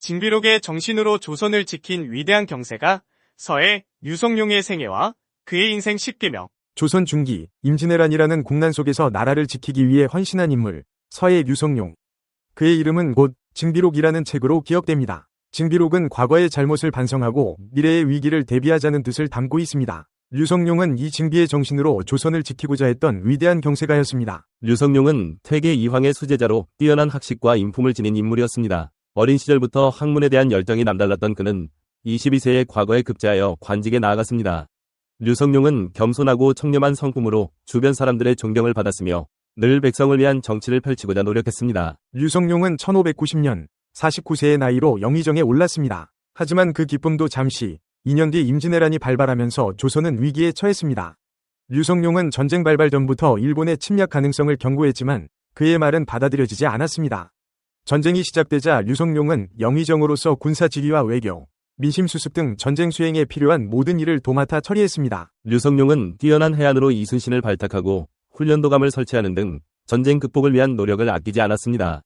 징비록의 정신으로 조선을 지킨 위대한 경세가 서해 류성룡의 생애와 그의 인생 10계명. 조선 중기 임진왜란이라는 국난 속에서 나라를 지키기 위해 헌신한 인물 서해 류성룡. 그의 이름은 곧 징비록이라는 책으로 기억됩니다. 징비록은 과거의 잘못을 반성하고 미래의 위기를 대비하자는 뜻을 담고 있습니다. 류성룡은 이 징비의 정신으로 조선을 지키고자 했던 위대한 경세가였습니다. 류성룡은 퇴계 이황의 수제자로 뛰어난 학식과 인품을 지닌 인물이었습니다. 어린 시절부터 학문에 대한 열정이 남달랐던 그는 22세의 과거에 급제하여 관직에 나아갔습니다. 류성룡은 겸손하고 청렴한 성품으로 주변 사람들의 존경을 받았으며 늘 백성을 위한 정치를 펼치고자 노력했습니다. 류성룡은 1590년 49세의 나이로 영의정에 올랐습니다. 하지만 그 기쁨도 잠시 2년 뒤 임진왜란이 발발하면서 조선은 위기에 처했습니다. 류성룡은 전쟁 발발 전부터 일본의 침략 가능성을 경고했지만 그의 말은 받아들여지지 않았습니다. 전쟁이 시작되자 류성룡은 영의정으로서 군사 지휘와 외교, 민심 수습 등 전쟁 수행에 필요한 모든 일을 도맡아 처리했습니다. 류성룡은 뛰어난 해안으로 이순신을 발탁하고 훈련도감을 설치하는 등 전쟁 극복을 위한 노력을 아끼지 않았습니다.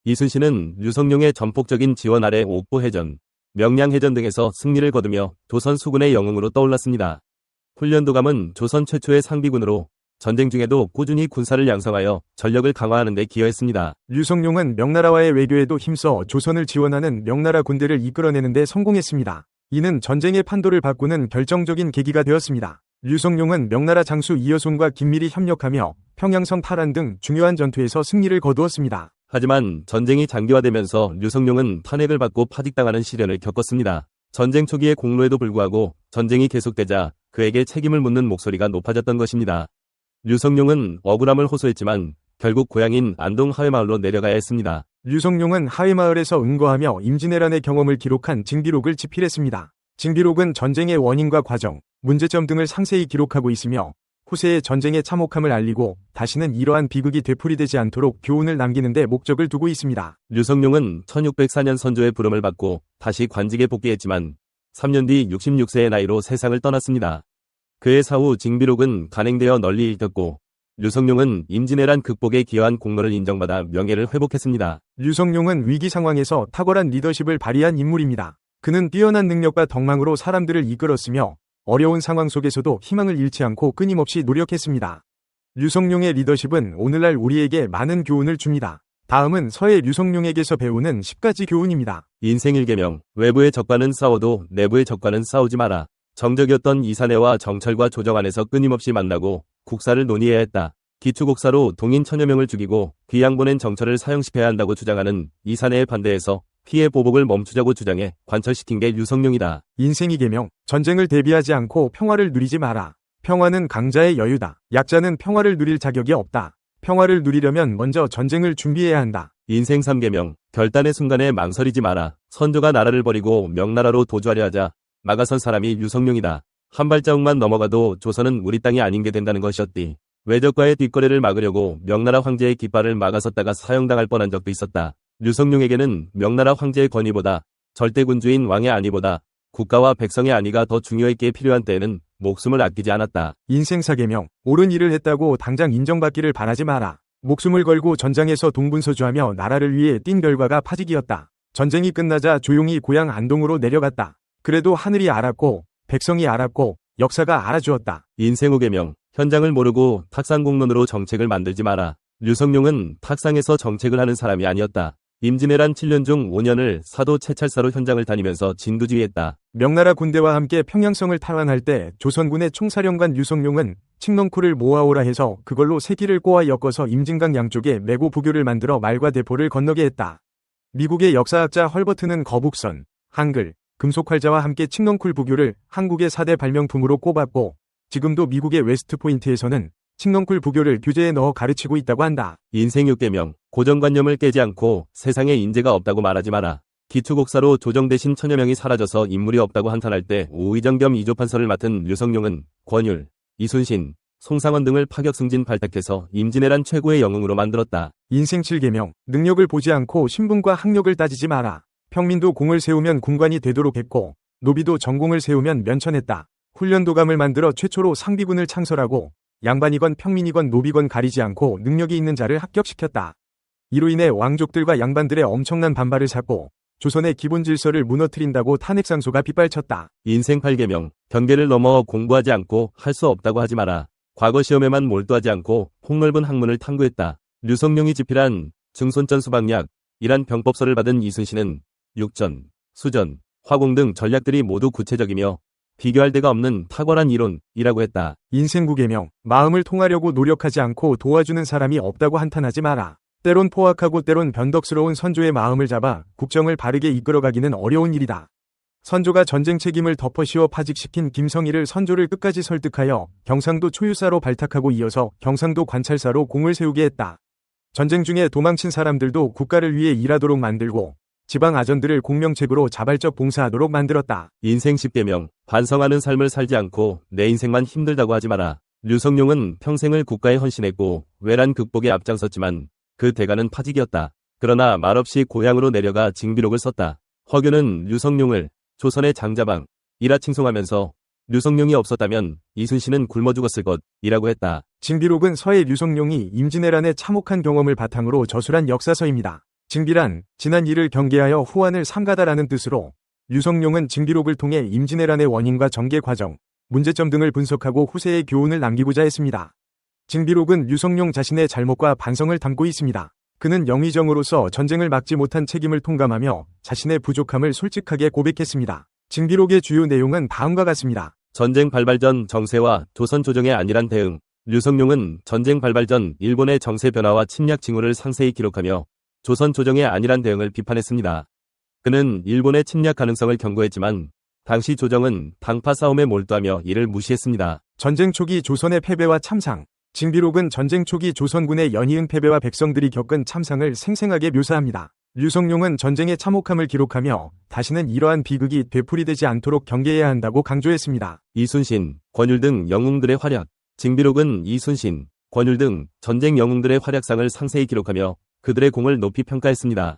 이순신은 류성룡의 전폭적인 지원 아래 옥보해전, 명량해전 등에서 승리를 거두며 조선 수군의 영웅으로 떠올랐습니다. 훈련도감은 조선 최초의 상비군으로 전쟁 중에도 꾸준히 군사를 양성하여 전력을 강화하는 데 기여했습니다. 류성룡은 명나라와의 외교에도 힘써 조선을 지원하는 명나라 군대를 이끌어내는 데 성공했습니다. 이는 전쟁의 판도를 바꾸는 결정적인 계기가 되었습니다. 류성룡은 명나라 장수 이여손과 긴밀히 협력하며 평양성 탈환 등 중요한 전투에서 승리를 거두었습니다. 하지만 전쟁이 장기화되면서 류성룡은 탄핵을 받고 파직당하는 시련을 겪었습니다. 전쟁 초기의 공로에도 불구하고 전쟁이 계속되자 그에게 책임을 묻는 목소리가 높아졌던 것입니다. 류성룡은 억울함을 호소했지만 결국 고향인 안동 하회마을로 내려가야 했습니다. 류성룡은 하회마을에서 응거하며 임진왜란의 경험을 기록한 징비록을 집필했습니다. 징비록은 전쟁의 원인과 과정, 문제점 등을 상세히 기록하고 있으며 후세의 전쟁의 참혹함을 알리고 다시는 이러한 비극이 되풀이되지 않도록 교훈을 남기는 데 목적을 두고 있습니다. 류성룡은 1604년 선조의 부름을 받고 다시 관직에 복귀했지만 3년 뒤 66세의 나이로 세상을 떠났습니다. 그의 사후 징비록은 간행되어 널리 읽혔고 류성룡은 임진왜란 극복에 기여한 공로를 인정받아 명예를 회복했습니다. 류성룡은 위기 상황에서 탁월한 리더십을 발휘한 인물입니다. 그는 뛰어난 능력과 덕망으로 사람들을 이끌었으며 어려운 상황 속에서도 희망을 잃지 않고 끊임없이 노력했습니다. 류성룡의 리더십은 오늘날 우리에게 많은 교훈을 줍니다. 다음은 서해 류성룡에게서 배우는 10가지 교훈입니다. 인생 1계명, 외부의 적과는 싸워도 내부의 적과는 싸우지 마라. 정적이었던 이사내와 정철과 조정 안에서 끊임없이 만나고 국사를 논의해야 했다. 기축옥사로 동인 천여 명을 죽이고 귀양 보낸 정철을 사형시켜야 한다고 주장하는 이사내의 반대에서 피해 보복을 멈추자고 주장해 관철시킨 게 류성룡이다. 인생 2계명, 전쟁을 대비하지 않고 평화를 누리지 마라. 평화는 강자의 여유다. 약자는 평화를 누릴 자격이 없다. 평화를 누리려면 먼저 전쟁을 준비해야 한다. 인생 3계명, 결단의 순간에 망설이지 마라. 선조가 나라를 버리고 명나라로 도주하려 하자 막아선 사람이 류성룡이다. 한 발자국만 넘어가도 조선은 우리 땅이 아닌 게 된다는 것이었디. 외적과의 뒷거래를 막으려고 명나라 황제의 깃발을 막아섰다가 사형당할 뻔한 적도 있었다. 류성룡에게는 명나라 황제의 권위보다 절대군주인 왕의 안위보다 국가와 백성의 안위가 더 중요했기에 필요한 때에는 목숨을 아끼지 않았다. 인생 4계명, 옳은 일을 했다고 당장 인정받기를 바라지 마라. 목숨을 걸고 전장에서 동분서주하며 나라를 위해 뛴 결과가 파직이었다. 전쟁이 끝나자 조용히 고향 안동으로 내려갔다. 그래도 하늘이 알았고 백성이 알았고 역사가 알아주었다. 인생 5계명, 현장을 모르고 탁상공론으로 정책을 만들지 마라. 류성룡은 탁상에서 정책을 하는 사람이 아니었다. 임진왜란 7년 중 5년을 사도 채찰사로 현장을 다니면서 진두지휘했다. 명나라 군대와 함께 평양성을 탈환할 때 조선군의 총사령관 류성룡은 칡넝쿨을 모아오라 해서 그걸로 세기를 꼬아 엮어서 임진강 양쪽에 메고 부교를 만들어 말과 대포를 건너게 했다. 미국의 역사학자 헐버트는 거북선, 한글, 금속활자와 함께 칡넝쿨 부교를 한국의 4대 발명품으로 꼽았고 지금도 미국의 웨스트포인트에서는 칡넝쿨 부교를 교재에 넣어 가르치고 있다고 한다. 인생 6계명, 고정관념을 깨지 않고 세상에 인재가 없다고 말하지 마라. 기축옥사로 조정 대신 천여 명이 사라져서 인물이 없다고 한탄할 때 우의정 겸 이조판서를 맡은 류성룡은 권율, 이순신, 송상원 등을 파격승진 발탁해서 임진왜란 최고의 영웅으로 만들었다. 인생 7계명, 능력을 보지 않고 신분과 학력을 따지지 마라. 평민도 공을 세우면 군관이 되도록 했고 노비도 전공을 세우면 면천했다. 훈련도감을 만들어 최초로 상비군을 창설하고 양반이건 평민이건 노비건 가리지 않고 능력이 있는 자를 합격시켰다. 이로 인해 왕족들과 양반들의 엄청난 반발을 샀고 조선의 기본 질서를 무너뜨린다고 탄핵상소가 빗발쳤다. 인생 8계명, 경계를 넘어 공부하지 않고 할 수 없다고 하지 마라. 과거 시험에만 몰두하지 않고 폭넓은 학문을 탐구했다. 류성룡이 집필한 증손전 수박약이란 병법서를 받은 이순신은 육전, 수전, 화공 등 전략들이 모두 구체적이며 비교할 데가 없는 탁월한 이론이라고 했다. 인생 9계명, 마음을 통하려고 노력하지 않고 도와주는 사람이 없다고 한탄하지 마라. 때론 포악하고 때론 변덕스러운 선조의 마음을 잡아 국정을 바르게 이끌어가기는 어려운 일이다. 선조가 전쟁 책임을 덮어씌워 파직시킨 김성희를 선조를 끝까지 설득하여 경상도 초유사로 발탁하고 이어서 경상도 관찰사로 공을 세우게 했다. 전쟁 중에 도망친 사람들도 국가를 위해 일하도록 만들고 지방 아전들을 공명책으로 자발적 봉사하도록 만들었다. 인생 10계명, 반성하는 삶을 살지 않고 내 인생만 힘들다고 하지 마라. 류성룡은 평생을 국가에 헌신했고 외란 극복에 앞장섰지만 그 대가는 파직이었다. 그러나 말없이 고향으로 내려가 징비록을 썼다. 허균은 류성룡을 조선의 장자방이라 칭송하면서 류성룡이 없었다면 이순신은 굶어 죽었을 것이라고 했다. 징비록은 서해 류성룡이 임진왜란의 참혹한 경험을 바탕으로 저술한 역사서입니다. 징비란 지난 일을 경계하여 후환을 삼가다라는 뜻으로 류성룡은 징비록을 통해 임진왜란의 원인과 전개 과정, 문제점 등을 분석하고 후세의 교훈을 남기고자 했습니다. 징비록은 류성룡 자신의 잘못과 반성을 담고 있습니다. 그는 영의정으로서 전쟁을 막지 못한 책임을 통감하며 자신의 부족함을 솔직하게 고백했습니다. 징비록의 주요 내용은 다음과 같습니다. 전쟁 발발 전 정세와 조선 조정의 안일한 대응. 류성룡은 전쟁 발발 전 일본의 정세 변화와 침략 징후를 상세히 기록하며 조선 조정의 안일한 대응을 비판했습니다. 그는 일본의 침략 가능성을 경고했지만 당시 조정은 당파 싸움에 몰두하며 이를 무시했습니다. 전쟁 초기 조선의 패배와 참상. 징비록은 전쟁 초기 조선군의 연이은 패배와 백성들이 겪은 참상을 생생하게 묘사합니다. 류성룡은 전쟁의 참혹함을 기록하며 다시는 이러한 비극이 되풀이되지 않도록 경계해야 한다고 강조했습니다. 이순신, 권율 등 영웅들의 활약. 징비록은 이순신, 권율 등 전쟁 영웅들의 활약상을 상세히 기록하며 그들의 공을 높이 평가했습니다.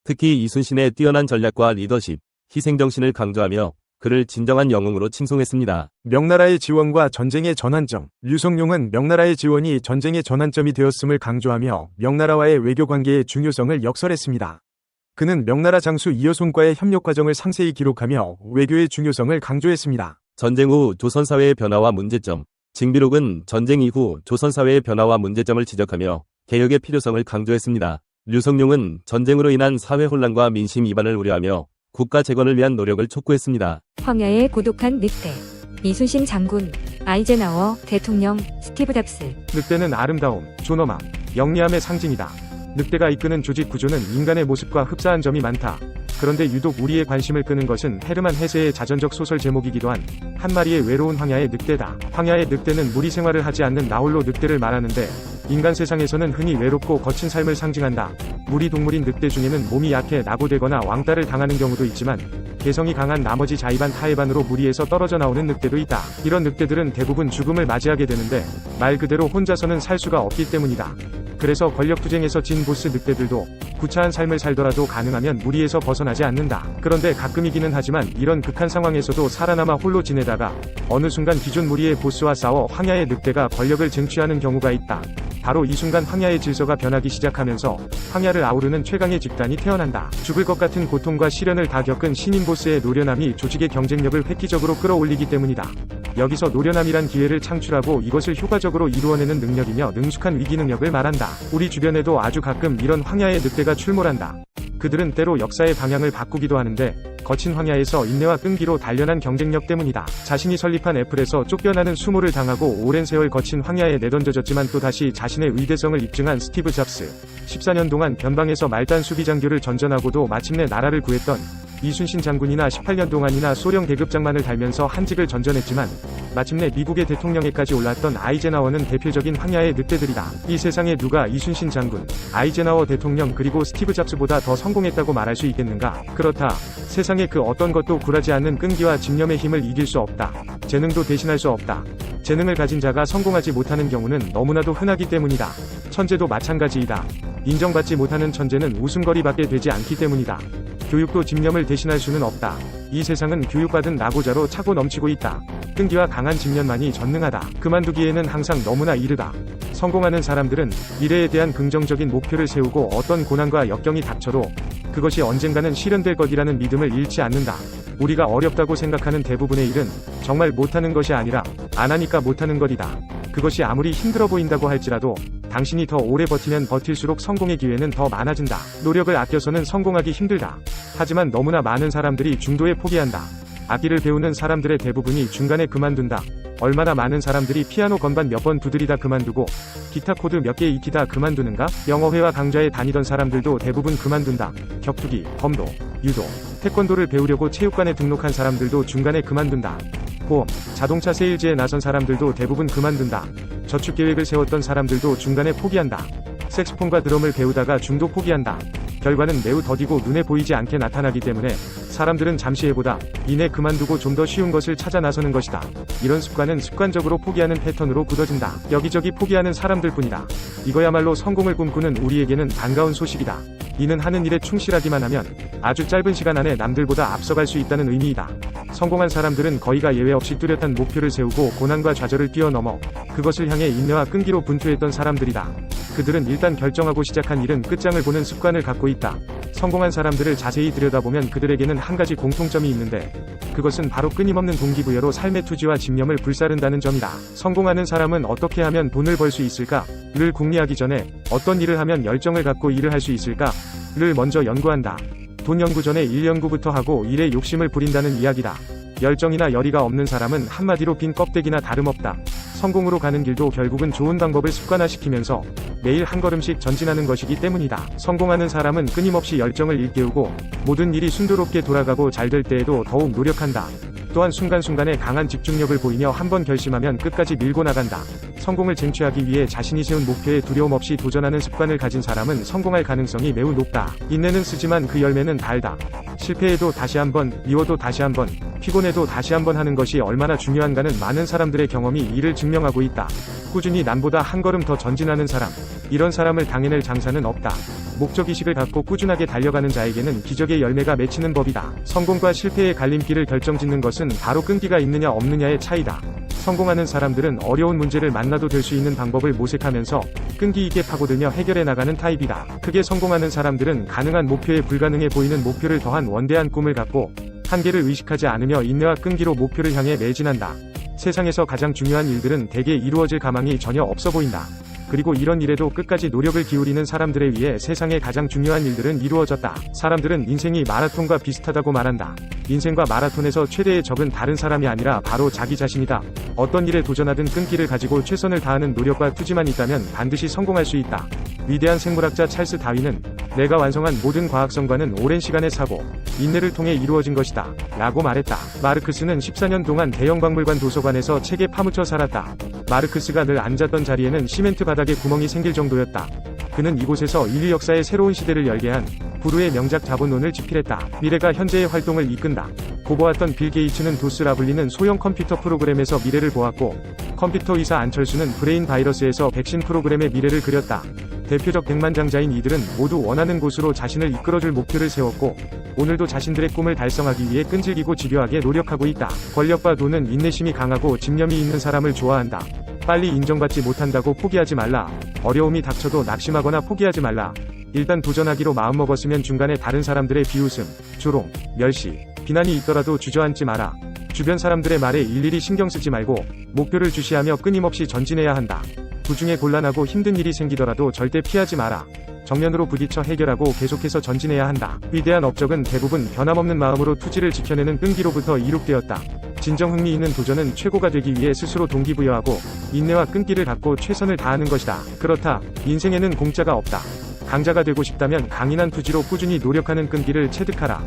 특히 이순신의 뛰어난 전략과 리더십, 희생정신을 강조하며 그를 진정한 영웅으로 칭송했습니다. 명나라의 지원과 전쟁의 전환점. 류성룡은 명나라의 지원이 전쟁의 전환점이 되었음을 강조하며 명나라와의 외교 관계의 중요성을 역설했습니다. 그는 명나라 장수 이여손과의 협력 과정을 상세히 기록하며 외교의 중요성을 강조했습니다. 전쟁 후 조선 사회의 변화와 문제점. 징비록은 전쟁 이후 조선 사회의 변화와 문제점을 지적하며 개혁의 필요성을 강조했습니다. 류성룡은 전쟁으로 인한 사회 혼란과 민심 이반을 우려하며 국가 재건을 위한 노력을 촉구했습니다. 황야의 고독한 늑대. 이순신 장군, 아이젠하워 대통령, 스티브 잡스. 늑대는 아름다움, 존엄함, 영리함의 상징이다. 늑대가 이끄는 조직 구조는 인간의 모습과 흡사한 점이 많다. 그런데 유독 우리의 관심을 끄는 것은 헤르만 헤세의 자전적 소설 제목이기도 한 마리의 외로운 황야의 늑대다. 황야의 늑대는 무리 생활을 하지 않는 나홀로 늑대를 말하는데 인간 세상에서는 흔히 외롭고 거친 삶을 상징한다. 무리 동물인 늑대 중에는 몸이 약해 낙오되거나 왕따를 당하는 경우도 있지만 개성이 강한 나머지 자의반 타의반으로 무리에서 떨어져 나오는 늑대도 있다. 이런 늑대들은 대부분 죽음을 맞이하게 되는데 말 그대로 혼자서는 살 수가 없기 때문이다. 그래서 권력투쟁에서 진 보스 늑대들도 구차한 삶을 살더라도 가능하면 무리에서 벗어나지 않는다. 그런데 가끔이기는 하지만 이런 극한 상황에서도 살아남아 홀로 지내다가 어느 순간 기존 무리의 보스와 싸워 황야의 늑대가 권력을 쟁취하는 경우가 있다. 바로 이 순간 황야의 질서가 변하기 시작하면서 황야를 아우르는 최강의 집단이 태어난다. 죽을 것 같은 고통과 시련을 다 겪은 신인 보스의 노련함이 조직의 경쟁력을 획기적으로 끌어올리기 때문이다. 여기서 노련함이란 기회를 창출하고 이것을 효과적으로 이루어내는 능력이며 능숙한 위기 능력을 말한다. 우리 주변에도 아주 가끔 이런 황야의 늑대가 출몰한다. 그들은 때로 역사의 방향을 바꾸기도 하는데 거친 황야에서 인내와 끈기로 단련한 경쟁력 때문이다. 자신이 설립한 애플에서 쫓겨나는 수모를 당하고 오랜 세월 거친 황야에 내던져졌지만 또다시 자신의 위대성을 입증한 스티브 잡스. 14년 동안 변방에서 말단 수비 장교를 전전하고도 마침내 나라를 구했던 이순신 장군이나 18년 동안이나 소령 계급장만을 달면서 한직을 전전했지만 마침내 미국의 대통령에까지 올랐던 아이젠하워는 대표적인 황야의 늑대들이다. 이 세상에 누가 이순신 장군, 아이젠하워 대통령 그리고 스티브 잡스보다 더 성공했다고 말할 수 있겠는가? 그렇다. 세상에 그 어떤 것도 굴하지 않는 끈기와 집념의 힘을 이길 수 없다. 재능도 대신할 수 없다. 재능을 가진 자가 성공하지 못하는 경우는 너무나도 흔하기 때문이다. 천재도 마찬가지이다. 인정받지 못하는 천재는 웃음거리밖에 되지 않기 때문이다. 교육도 집념을 대신할 수는 없다. 이 세상은 교육받은 낙오자로 차고 넘치고 있다. 끈기와 강한 집념만이 전능하다. 그만두기에는 항상 너무나 이르다. 성공하는 사람들은 미래에 대한 긍정적인 목표를 세우고 어떤 고난과 역경이 닥쳐도 그것이 언젠가는 실현될 것이라는 믿음을 잃지 않는다. 우리가 어렵다고 생각하는 대부분의 일은 정말 못하는 것이 아니라 안 하니까 못하는 것이다. 그것이 아무리 힘들어 보인다고 할지라도 당신이 더 오래 버티면 버틸수록 성공의 기회는 더 많아진다. 노력을 아껴서는 성공하기 힘들다. 하지만 너무나 많은 사람들이 중도에 포기한다. 악기를 배우는 사람들의 대부분이 중간에 그만둔다. 얼마나 많은 사람들이 피아노 건반 몇 번 두드리다 그만두고 기타 코드 몇 개 익히다 그만두는가? 영어회화 강좌에 다니던 사람들도 대부분 그만둔다. 격투기, 검도, 유도, 태권도를 배우려고 체육관에 등록한 사람들도 중간에 그만둔다. 보험, 자동차 세일즈에 나선 사람들도 대부분 그만둔다. 저축 계획을 세웠던 사람들도 중간에 포기한다. 색소폰과 드럼을 배우다가 중도 포기한다. 결과는 매우 더디고 눈에 보이지 않게 나타나기 때문에 사람들은 잠시 해보다 이내 그만두고 좀 더 쉬운 것을 찾아 나서는 것이다. 이런 습관은 습관적으로 포기하는 패턴으로 굳어진다. 여기저기 포기하는 사람들 뿐이다. 이거야말로 성공을 꿈꾸는 우리에게는 반가운 소식이다. 이는 하는 일에 충실하기만 하면 아주 짧은 시간 안에 남들보다 앞서갈 수 있다는 의미이다. 성공한 사람들은 거의가 예외 없이 뚜렷한 목표를 세우고 고난과 좌절을 뛰어넘어 그것을 향해 인내와 끈기로 분투했던 사람들이다. 그들은 일단 결정하고 시작한 일은 끝장을 보는 습관을 갖고 있다. 성공한 사람들을 자세히 들여다보면 그들에게는 한 가지 공통점이 있는데 그것은 바로 끊임없는 동기부여로 삶의 투지와 집념을 불사른다는 점이다. 성공하는 사람은 어떻게 하면 돈을 벌 수 있을까?를 궁리하기 전에 어떤 일을 하면 열정을 갖고 일을 할 수 있을까?를 먼저 연구한다. 돈 연구 전에 일 연구부터 하고 일에 욕심을 부린다는 이야기다. 열정이나 열의가 없는 사람은 한마디로 빈 껍데기나 다름없다. 성공으로 가는 길도 결국은 좋은 방법을 습관화시키면서 매일 한 걸음씩 전진하는 것이기 때문이다. 성공하는 사람은 끊임없이 열정을 일깨우고 모든 일이 순조롭게 돌아가고 잘 될 때에도 더욱 노력한다. 또한 순간순간에 강한 집중력을 보이며 한번 결심하면 끝까지 밀고 나간다. 성공을 쟁취하기 위해 자신이 세운 목표에 두려움 없이 도전하는 습관을 가진 사람은 성공할 가능성이 매우 높다. 인내는 쓰지만 그 열매는 달다. 실패해도 다시 한번, 미워도 다시 한번, 피곤해도 다시 한번 하는 것이 얼마나 중요한가는 많은 사람들의 경험이 이를 증명하고 있다. 꾸준히 남보다 한 걸음 더 전진하는 사람, 이런 사람을 당해낼 장사는 없다. 목적의식을 갖고 꾸준하게 달려가는 자에게는 기적의 열매가 맺히는 법이다. 성공과 실패의 갈림길을 결정짓는 것은 바로 끈기가 있느냐 없느냐의 차이다. 성공하는 사람들은 어려운 문제를 만나도 될 수 있는 방법을 모색하면서 끈기 있게 파고들며 해결해 나가는 타입이다. 크게 성공하는 사람들은 가능한 목표에 불가능해 보이는 목표를 더한 원대한 꿈을 갖고 한계를 의식하지 않으며 인내와 끈기로 목표를 향해 매진한다. 세상에서 가장 중요한 일들은 대개 이루어질 가망이 전혀 없어 보인다. 그리고 이런 일에도 끝까지 노력을 기울이는 사람들에 의해 세상의 가장 중요한 일들은 이루어졌다. 사람들은 인생이 마라톤과 비슷하다고 말한다. 인생과 마라톤에서 최대의 적은 다른 사람이 아니라 바로 자기 자신이다. 어떤 일에 도전하든 끈기를 가지고 최선을 다하는 노력과 투지만 있다면 반드시 성공할 수 있다. 위대한 생물학자 찰스 다윈은 내가 완성한 모든 과학성과는 오랜 시간의 사고, 인내를 통해 이루어진 것이다. 라고 말했다. 마르크스는 14년 동안 대형박물관 도서관에서 책에 파묻혀 살았다. 마르크스가 늘 앉았던 자리에는 시멘트 바닥에 구멍이 생길 정도였다. 그는 이곳에서 인류 역사의 새로운 시대를 열게 한 불후의 명작 자본론을 집필했다. 미래가 현재의 활동을 이끈다. 고보았던 빌 게이츠는 도스라 불리는 소형 컴퓨터 프로그램에서 미래를 보았고, 컴퓨터 의사 안철수는 브레인 바이러스에서 백신 프로그램의 미래를 그렸다. 대표적 백만장자인 이들은 모두 원하는 곳으로 자신을 이끌어줄 목표를 세웠고 오늘도 자신들의 꿈을 달성하기 위해 끈질기고 집요하게 노력하고 있다. 권력과 돈은 인내심이 강하고 집념이 있는 사람을 좋아한다. 빨리 인정받지 못한다고 포기하지 말라. 어려움이 닥쳐도 낙심하거나 포기하지 말라. 일단 도전하기로 마음먹었으면 중간에 다른 사람들의 비웃음, 조롱, 멸시, 비난이 있더라도 주저앉지 마라. 주변 사람들의 말에 일일이 신경 쓰지 말고 목표를 주시하며 끊임없이 전진해야 한다. 도중에 곤란하고 힘든 일이 생기더라도 절대 피하지 마라. 정면으로 부딪혀 해결하고 계속해서 전진해야 한다. 위대한 업적은 대부분 변함없는 마음으로 투지를 지켜내는 끈기로부터 이룩되었다. 진정 흥미 있는 도전은 최고가 되기 위해 스스로 동기부여하고 인내와 끈기를 갖고 최선을 다하는 것이다. 그렇다. 인생에는 공짜가 없다. 강자가 되고 싶다면 강인한 투지로 꾸준히 노력하는 끈기를 체득하라.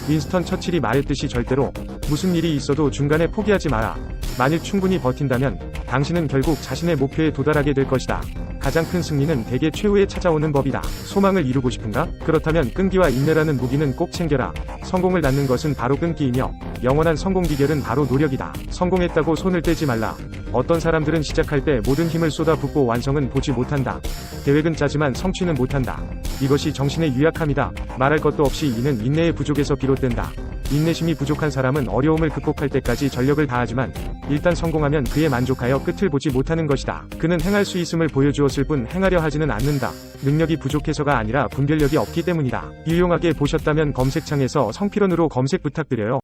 윈스턴 처칠이 말했듯이 절대로 무슨 일이 있어도 중간에 포기하지 마라. 만일 충분히 버틴다면 당신은 결국 자신의 목표에 도달하게 될 것이다. 가장 큰 승리는 대개 최후에 찾아오는 법이다. 소망을 이루고 싶은가? 그렇다면 끈기와 인내라는 무기는 꼭 챙겨라. 성공을 낳는 것은 바로 끈기이며 영원한 성공 비결은 바로 노력이다. 성공했다고 손을 떼지 말라. 어떤 사람들은 시작할 때 모든 힘을 쏟아붓고 완성은 보지 못한다. 계획은 짜지만 성취는 못한다. 이것이 정신의 유약함이다. 말할 것도 없이 이는 인내의 부족에서 비롯된다. 인내심이 부족한 사람은 어려움을 극복할 때까지 전력을 다하지만 일단 성공하면 그에 만족하여 끝을 보지 못하는 것이다. 그는 행할 수 있음을 보여주었을 뿐 행하려 하지는 않는다. 능력이 부족해서가 아니라 분별력이 없기 때문이다. 유용하게 보셨다면 검색창에서 성필원으로 검색 부탁드려요.